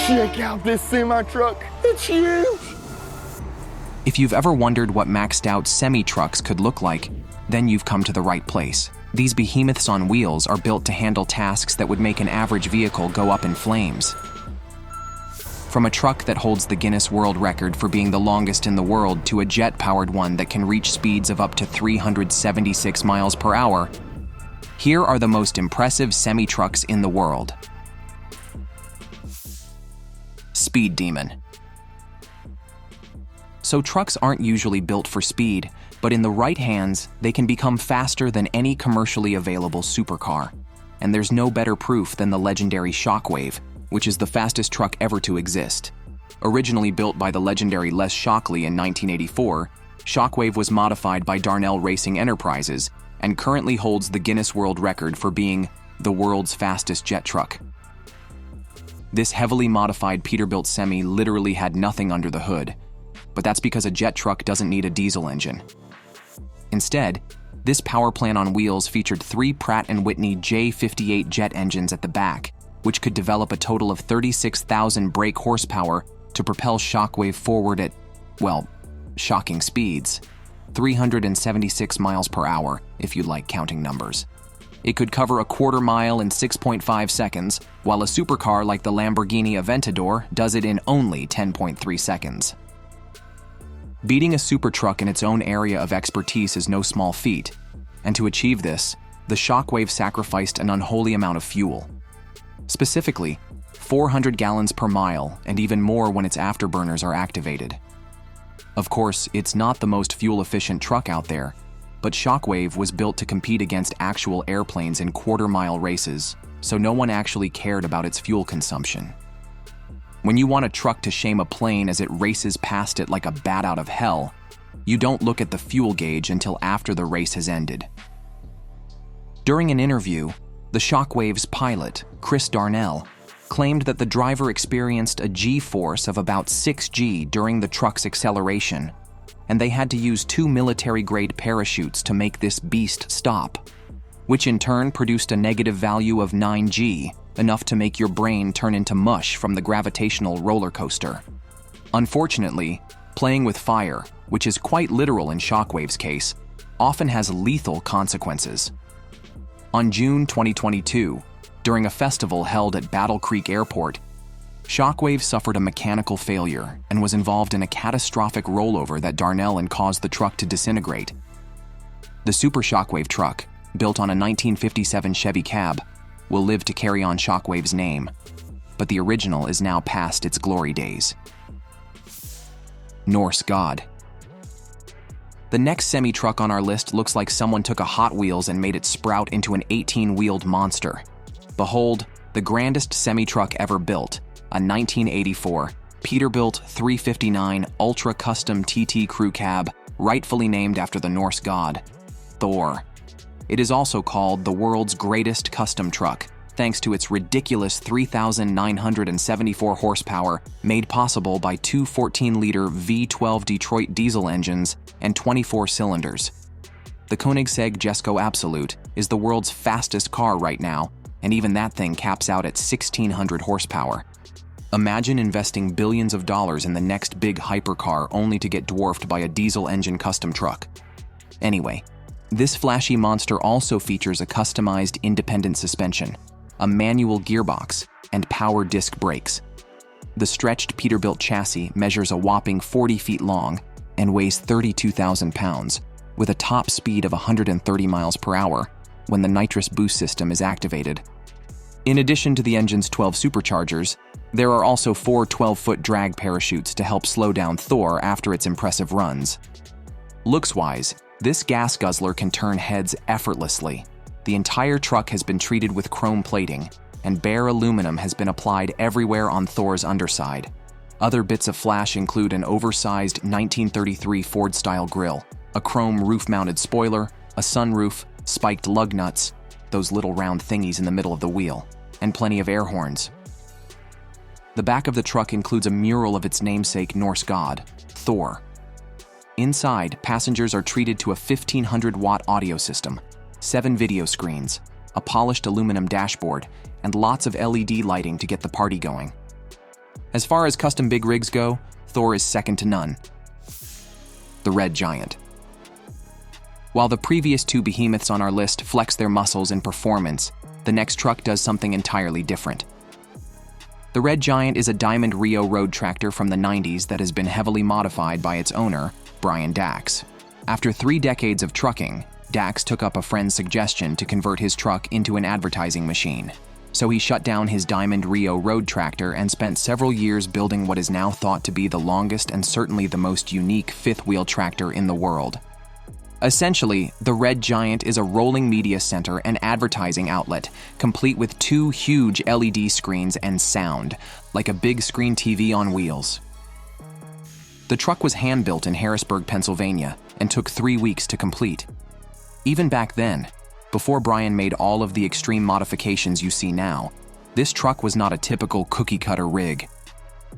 Check out this semi-truck. It's huge. If you've ever wondered what maxed out semi-trucks could look like, then you've come to the right place. These behemoths on wheels are built to handle tasks that would make an average vehicle go up in flames. From a truck that holds the Guinness World Record for being the longest in the world to a jet-powered one that can reach speeds of up to 376 miles per hour, here are the most impressive semi-trucks in the world. Speed Demon. So trucks aren't usually built for speed, but in the right hands, they can become faster than any commercially available supercar. And there's no better proof than the legendary Shockwave, which is the fastest truck ever to exist. Originally built by the legendary Les Shockley in 1984, Shockwave was modified by Darnell Racing Enterprises and currently holds the Guinness World Record for being the world's fastest jet truck. This heavily modified Peterbilt semi literally had nothing under the hood, but that's because a jet truck doesn't need a diesel engine. Instead, this power plant on wheels featured 3 Pratt & Whitney J58 jet engines at the back, which could develop a total of 36,000 brake horsepower to propel Shockwave forward at, well, shocking speeds. 376 miles per hour, if you like counting numbers. It could cover a quarter mile in 6.5 seconds, while a supercar like the Lamborghini Aventador does it in only 10.3 seconds. Beating a super truck in its own area of expertise is no small feat, and to achieve this, the Shockwave sacrificed an unholy amount of fuel. Specifically, 400 gallons per mile, and even more when its afterburners are activated. Of course, it's not the most fuel-efficient truck out there, but Shockwave was built to compete against actual airplanes in quarter-mile races, so no one actually cared about its fuel consumption. When you want a truck to shame a plane as it races past it like a bat out of hell, you don't look at the fuel gauge until after the race has ended. During an interview, the Shockwave's pilot, Chris Darnell, claimed that the driver experienced a G-force of about 6 G during the truck's acceleration, and they had to use 2 military-grade parachutes to make this beast stop, which in turn produced a negative value of 9 G, enough to make your brain turn into mush from the gravitational roller coaster. Unfortunately, playing with fire, which is quite literal in Shockwave's case, often has lethal consequences. On June 2022, during a festival held at Battle Creek Airport, Shockwave suffered a mechanical failure and was involved in a catastrophic rollover that Darnell and caused the truck to disintegrate. The Super Shockwave truck, built on a 1957 Chevy cab, will live to carry on Shockwave's name, but the original is now past its glory days. Norse God. The next semi-truck on our list looks like someone took a Hot Wheels and made it sprout into an 18-wheeled monster. Behold, the grandest semi-truck ever built, a 1984 Peterbilt 359 Ultra Custom TT Crew Cab, rightfully named after the Norse god, Thor. It is also called the world's greatest custom truck, thanks to its ridiculous 3,974 horsepower made possible by 2 14-liter V12 Detroit diesel engines and 24 cylinders. The Koenigsegg Jesko Absolute is the world's fastest car right now, and even that thing caps out at 1,600 horsepower. Imagine investing billions of dollars in the next big hypercar only to get dwarfed by a diesel engine custom truck. Anyway, this flashy monster also features a customized independent suspension, a manual gearbox, and power disc brakes. The stretched Peterbilt chassis measures a whopping 40 feet long and weighs 32,000 pounds, with a top speed of 130 miles per hour when the nitrous boost system is activated. In addition to the engine's 12 superchargers, there are also 4 12-foot drag parachutes to help slow down Thor after its impressive runs. Looks-wise, this gas guzzler can turn heads effortlessly. The entire truck has been treated with chrome plating, and bare aluminum has been applied everywhere on Thor's underside. Other bits of flash include an oversized 1933 Ford-style grille, a chrome roof-mounted spoiler, a sunroof, spiked lug nuts, those little round thingies in the middle of the wheel, and plenty of air horns. The back of the truck includes a mural of its namesake Norse god, Thor. Inside, passengers are treated to a 1,500-watt audio system, 7 video screens, a polished aluminum dashboard, and lots of LED lighting to get the party going. As far as custom big rigs go, Thor is second to none. The Red Giant. While the previous two behemoths on our list flex their muscles in performance, the next truck does something entirely different. The Red Giant is a Diamond Rio road tractor from the 90s that has been heavily modified by its owner, Brian Dax. After 3 decades of trucking, Dax took up a friend's suggestion to convert his truck into an advertising machine. So he shut down his Diamond Rio road tractor and spent several years building what is now thought to be the longest and certainly the most unique fifth-wheel tractor in the world. Essentially, the Red Giant is a rolling media center and advertising outlet, complete with 2 huge LED screens and sound, like a big screen TV on wheels. The truck was hand-built in Harrisburg, Pennsylvania, and took 3 weeks to complete. Even back then, before Brian made all of the extreme modifications you see now, this truck was not a typical cookie-cutter rig.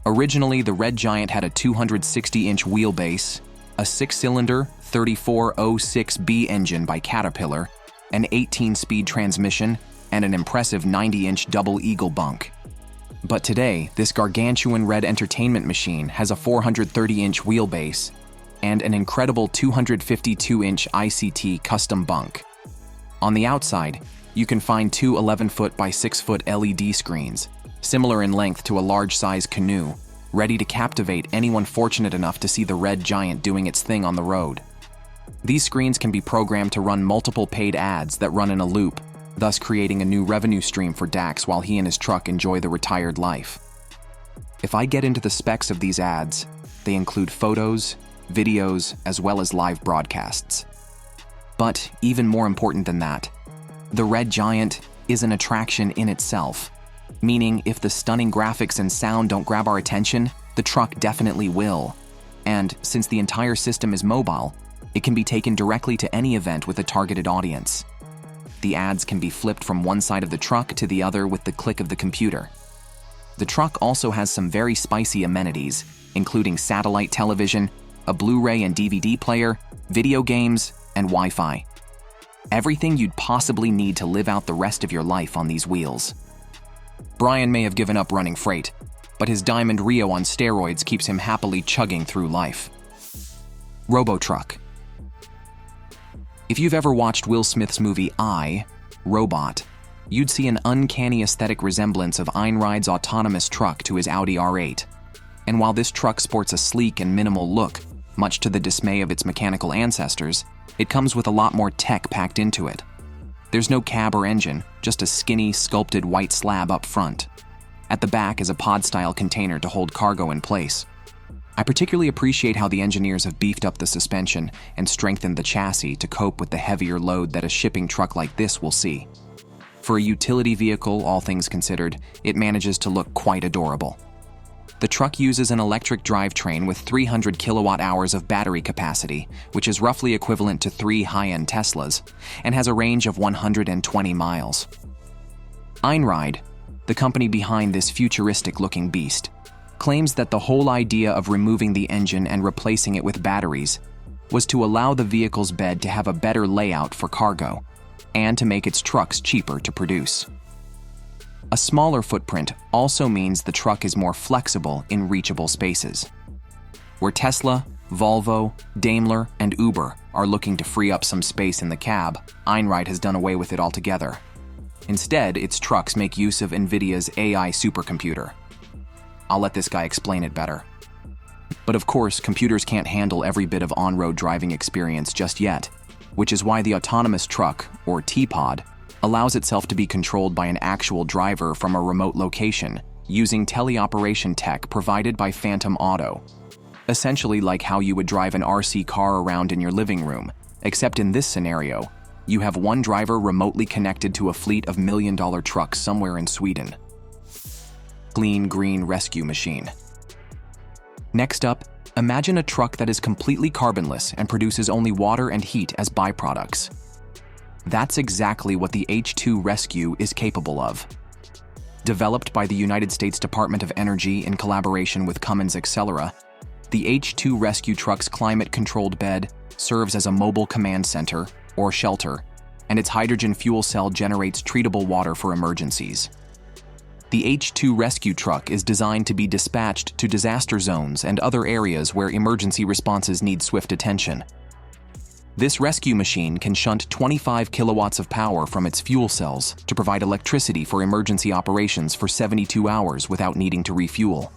Originally, the Red Giant had a 260-inch wheelbase, a 6-cylinder 3406B engine by Caterpillar, an 18-speed transmission, and an impressive 90-inch double eagle bunk. But today, this gargantuan red entertainment machine has a 430-inch wheelbase and an incredible 252-inch ICT custom bunk. On the outside, you can find 2 11-foot by 6-foot LED screens, similar in length to a large-size canoe, ready to captivate anyone fortunate enough to see the Red Giant doing its thing on the road. These screens can be programmed to run multiple paid ads that run in a loop, thus creating a new revenue stream for Dax while he and his truck enjoy the retired life. If I get into the specs of these ads, they include photos, videos, as well as live broadcasts. But even more important than that, the Red Giant is an attraction in itself, meaning if the stunning graphics and sound don't grab our attention, the truck definitely will. And since the entire system is mobile, it can be taken directly to any event with a targeted audience. The ads can be flipped from one side of the truck to the other with the click of the computer. The truck also has some very spicy amenities, including satellite television, a Blu-ray and DVD player, video games, and Wi-Fi. Everything you'd possibly need to live out the rest of your life on these wheels. Brian may have given up running freight, but his Diamond Rio on steroids keeps him happily chugging through life. Robotruck. If you've ever watched Will Smith's movie I, Robot, you'd see an uncanny aesthetic resemblance of Einrid's autonomous truck to his Audi R8. And while this truck sports a sleek and minimal look, much to the dismay of its mechanical ancestors, it comes with a lot more tech packed into it. There's no cab or engine, just a skinny, sculpted white slab up front. At the back is a pod-style container to hold cargo in place. I particularly appreciate how the engineers have beefed up the suspension and strengthened the chassis to cope with the heavier load that a shipping truck like this will see. For a utility vehicle, all things considered, it manages to look quite adorable. The truck uses an electric drivetrain with 300 kilowatt-hours of battery capacity, which is roughly equivalent to 3 high-end Teslas, and has a range of 120 miles. Einride, the company behind this futuristic-looking beast, claims that the whole idea of removing the engine and replacing it with batteries was to allow the vehicle's bed to have a better layout for cargo, and to make its trucks cheaper to produce. A smaller footprint also means the truck is more flexible in reachable spaces. Where Tesla, Volvo, Daimler, and Uber are looking to free up some space in the cab, Einride has done away with it altogether. Instead, its trucks make use of NVIDIA's AI supercomputer. I'll let this guy explain it better. But of course, computers can't handle every bit of on-road driving experience just yet, which is why the autonomous truck, or T-Pod, allows itself to be controlled by an actual driver from a remote location using teleoperation tech provided by Phantom Auto. Essentially like how you would drive an RC car around in your living room, except in this scenario, you have one driver remotely connected to a fleet of million-dollar trucks somewhere in Sweden. Clean Green Rescue Machine. Next up, imagine a truck that is completely carbonless and produces only water and heat as byproducts. That's exactly what the H2 Rescue is capable of. Developed by the United States Department of Energy in collaboration with Cummins Accelera, the H2 Rescue truck's climate-controlled bed serves as a mobile command center, or shelter, and its hydrogen fuel cell generates treatable water for emergencies. The H2 rescue truck is designed to be dispatched to disaster zones and other areas where emergency responses need swift attention. This rescue machine can shunt 25 kilowatts of power from its fuel cells to provide electricity for emergency operations for 72 hours without needing to refuel.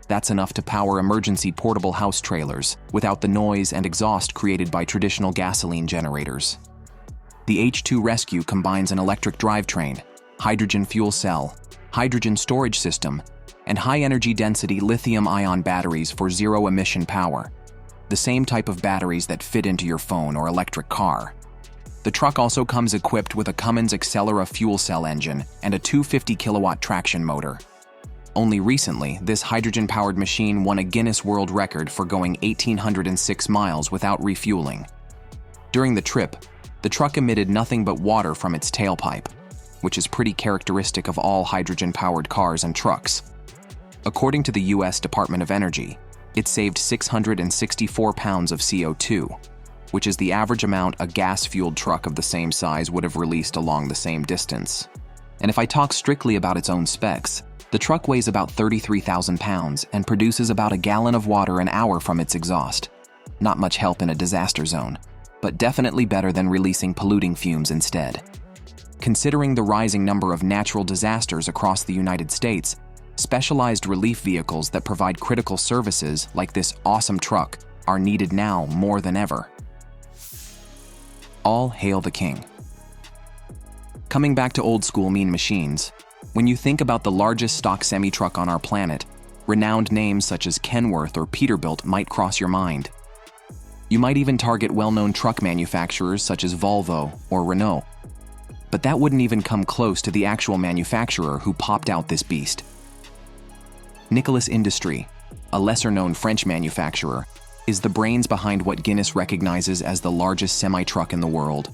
That's enough to power emergency portable house trailers without the noise and exhaust created by traditional gasoline generators. The H2 Rescue combines an electric drivetrain, hydrogen fuel cell, hydrogen storage system, and high-energy density lithium-ion batteries for zero-emission power, the same type of batteries that fit into your phone or electric car. The truck also comes equipped with a Cummins Accelera fuel cell engine and a 250-kilowatt traction motor. Only recently, this hydrogen-powered machine won a Guinness World Record for going 1,806 miles without refueling. During the trip, the truck emitted nothing but water from its tailpipe, which is pretty characteristic of all hydrogen-powered cars and trucks. According to the U.S. Department of Energy, it saved 664 pounds of CO2, which is the average amount a gas-fueled truck of the same size would have released along the same distance. And if I talk strictly about its own specs, the truck weighs about 33,000 pounds and produces about a gallon of water an hour from its exhaust. Not much help in a disaster zone, but definitely better than releasing polluting fumes instead. Considering the rising number of natural disasters across the United States, specialized relief vehicles that provide critical services like this awesome truck are needed now more than ever. All hail the king. Coming back to old-school mean machines, when you think about the largest stock semi-truck on our planet, renowned names such as Kenworth or Peterbilt might cross your mind. You might even target well-known truck manufacturers such as Volvo or Renault. But that wouldn't even come close to the actual manufacturer who popped out this beast. Nicolas Industries, a lesser-known French manufacturer, is the brains behind what Guinness recognizes as the largest semi-truck in the world.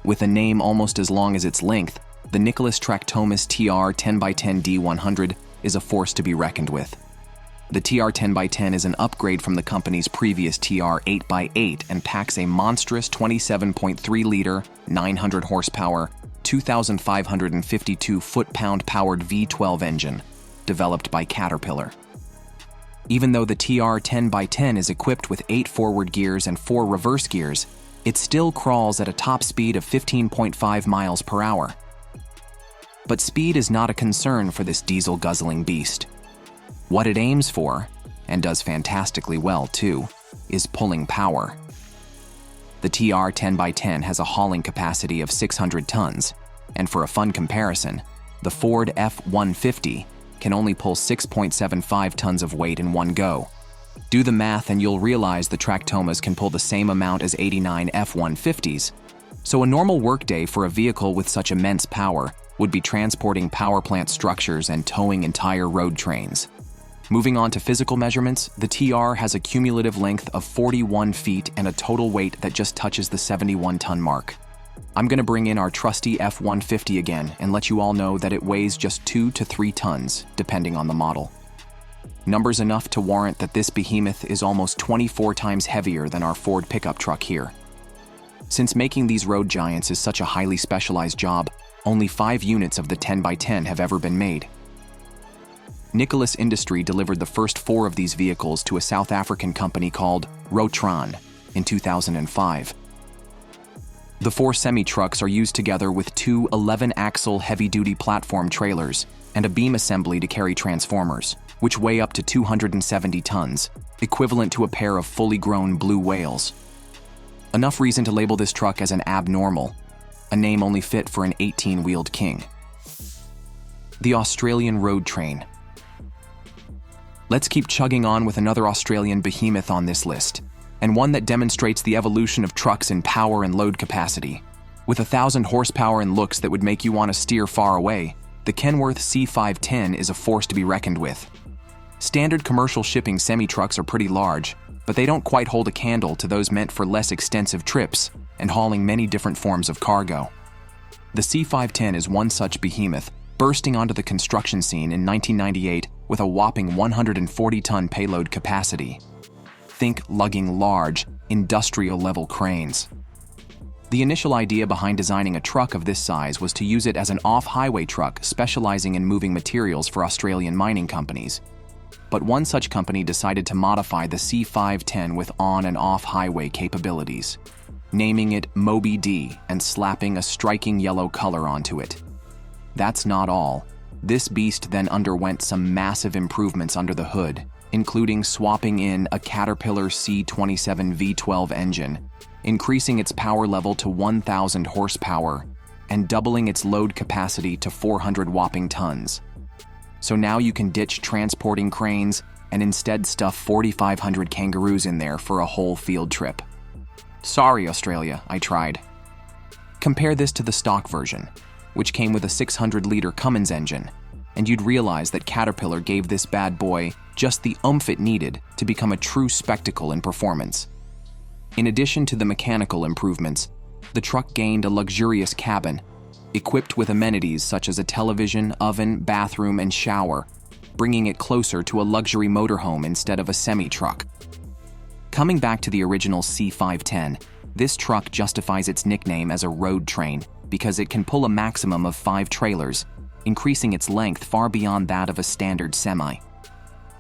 With a name almost as long as its length, the Nicolas Tractomus TR 10x10 D100 is a force to be reckoned with. The TR 10x10 is an upgrade from the company's previous TR 8x8 and packs a monstrous 27.3-liter, 900 horsepower, 2,552 foot-pound powered V12 engine, developed by Caterpillar. Even though the TR 10x10 is equipped with 8 forward gears and 4 reverse gears, it still crawls at a top speed of 15.5 miles per hour. But speed is not a concern for this diesel-guzzling beast. What it aims for, and does fantastically well too, is pulling power. The TR 10x10 has a hauling capacity of 600 tons, and for a fun comparison, the Ford F-150 can only pull 6.75 tons of weight in one go. Do the math and you'll realize the Tractomas can pull the same amount as 89 F-150s. So a normal workday for a vehicle with such immense power would be transporting power plant structures and towing entire road trains. Moving on to physical measurements, the TR has a cumulative length of 41 feet and a total weight that just touches the 71-ton mark. I'm going to bring in our trusty F-150 again and let you all know that it weighs just 2 to 3 tons, depending on the model. Numbers enough to warrant that this behemoth is almost 24 times heavier than our Ford pickup truck here. Since making these road giants is such a highly specialized job, only 5 units of the 10x10 have ever been made. Nicolas Industries delivered the first 4 of these vehicles to a South African company called Rotron in 2005. The 4 semi-trucks are used together with 2 11-axle heavy-duty platform trailers and a beam assembly to carry transformers, which weigh up to 270 tons, equivalent to a pair of fully grown blue whales. Enough reason to label this truck as an abnormal, a name only fit for an 18-wheeled king. The Australian Road Train. Let's keep chugging on with another Australian behemoth on this list, and one that demonstrates the evolution of trucks in power and load capacity. With 1,000 horsepower and looks that would make you want to steer far away, the Kenworth C510 is a force to be reckoned with. Standard commercial shipping semi-trucks are pretty large, but they don't quite hold a candle to those meant for less extensive trips and hauling many different forms of cargo. The C510 is one such behemoth, bursting onto the construction scene in 1998 with a whopping 140-ton payload capacity. Think lugging large, industrial-level cranes. The initial idea behind designing a truck of this size was to use it as an off-highway truck specializing in moving materials for Australian mining companies. But one such company decided to modify the C510 with on- and off-highway capabilities, naming it Moby D and slapping a striking yellow color onto it. That's not all. This beast then underwent some massive improvements under the hood, including swapping in a Caterpillar C27 V12 engine, increasing its power level to 1,000 horsepower, and doubling its load capacity to 400 whopping tons. So now you can ditch transporting cranes and instead stuff 4,500 kangaroos in there for a whole field trip. Sorry, Australia, I tried. Compare this to the stock version, which came with a 600-liter Cummins engine, and you'd realize that Caterpillar gave this bad boy just the oomph it needed to become a true spectacle in performance. In addition to the mechanical improvements, the truck gained a luxurious cabin, equipped with amenities such as a television, oven, bathroom, and shower, bringing it closer to a luxury motorhome instead of a semi-truck. Coming back to the original C510, this truck justifies its nickname as a road train because it can pull a maximum of 5 trailers, increasing its length far beyond that of a standard semi.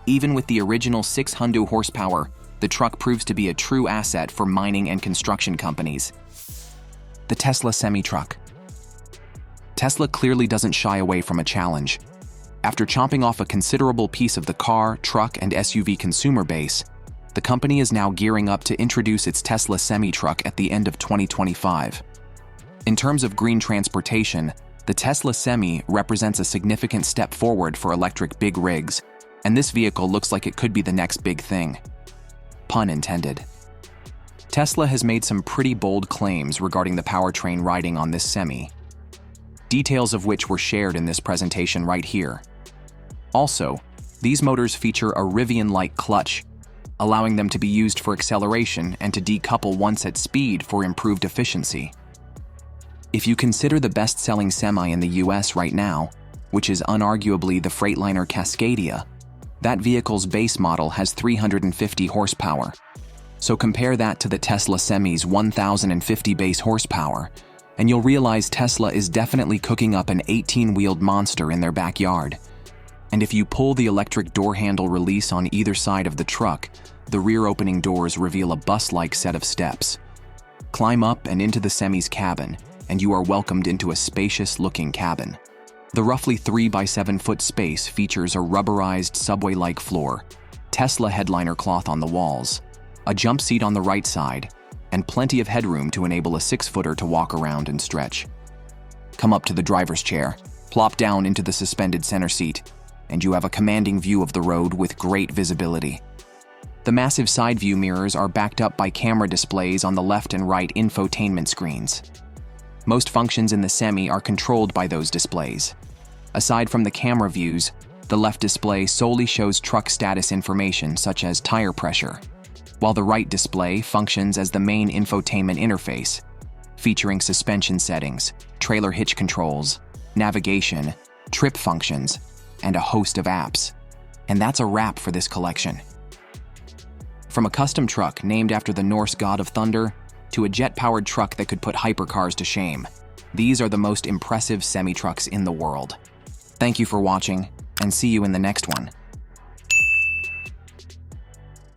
Even with the original 600 horsepower, the truck proves to be a true asset for mining and construction companies. The Tesla semi-truck. Tesla clearly doesn't shy away from a challenge. After chomping off a considerable piece of the car, truck, and SUV consumer base, the company is now gearing up to introduce its Tesla semi-truck at the end of 2025. In terms of green transportation, the Tesla Semi represents a significant step forward for electric big rigs, and this vehicle looks like it could be the next big thing. Pun intended. Tesla has made some pretty bold claims regarding the powertrain riding on this Semi, details of which were shared in this presentation right here. Also, these motors feature a Rivian-like clutch, allowing them to be used for acceleration and to decouple once at speed for improved efficiency. If you consider the best-selling Semi in the US right now, which is unarguably the Freightliner Cascadia, that vehicle's base model has 350 horsepower. So compare that to the Tesla Semi's 1,050 base horsepower, and you'll realize Tesla is definitely cooking up an 18-wheeled monster in their backyard. And if you pull the electric door handle release on either side of the truck, the rear opening doors reveal a bus-like set of steps. Climb up and into the Semi's cabin, and you are welcomed into a spacious-looking cabin. The roughly 3 by 7 foot space features a rubberized subway-like floor, Tesla headliner cloth on the walls, a jump seat on the right side, and plenty of headroom to enable a 6-footer to walk around and stretch. Come up to the driver's chair, plop down into the suspended center seat, and you have a commanding view of the road with great visibility. The massive side view mirrors are backed up by camera displays on the left and right infotainment screens. Most functions in the Semi are controlled by those displays. Aside from the camera views, the left display solely shows truck status information such as tire pressure, while the right display functions as the main infotainment interface, featuring suspension settings, trailer hitch controls, navigation, trip functions, and a host of apps. And that's a wrap for this collection. From a custom truck named after the Norse god of thunder, to a jet-powered truck that could put hypercars to shame, these are the most impressive semi-trucks in the world. Thank you for watching, and see you in the next one.